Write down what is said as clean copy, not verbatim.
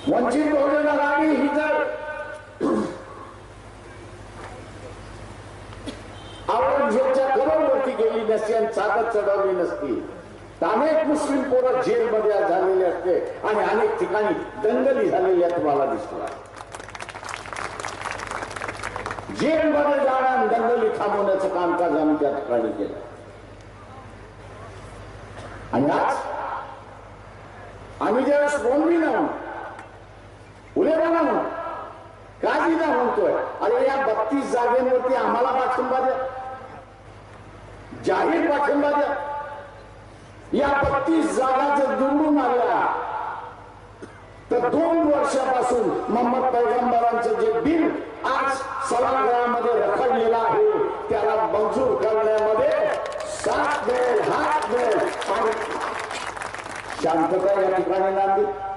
वंचित बहुजन आघाडी ही जर औरंगजेबच्या करोडवरती गेली नसती आणि चाकत चढवली नसती तर अनेक मुस्लिम पोरं जेलमध्ये झालेले असते आणि अनेक ठिकाणी दंगली झालेल्या तुम्हाला दिसतात. जेलमध्ये जाणं दंगली थांबवण्याचं कामकाज आम्ही त्या ठिकाणी केलं. आणि आज आम्ही ज्यावेळेस बोलली ना उलेमाना म्हणून काजीदा म्हणतोय, अरे या 32 जागेवरती आम्हाला पाठिंबा द्या, जाहीर पाठिंबा द्या. या 32 जागा जर निवडून आल्या तर 2 वर्षापासून मोहम्मद पैगंबरांचं जे बिल आज सभागृहामध्ये रखडलेलं आहे त्याला मंजूर करण्यामध्ये साथ मिळेल, हात मिळेल आणि शांतता या ठिकाणी नांदेल.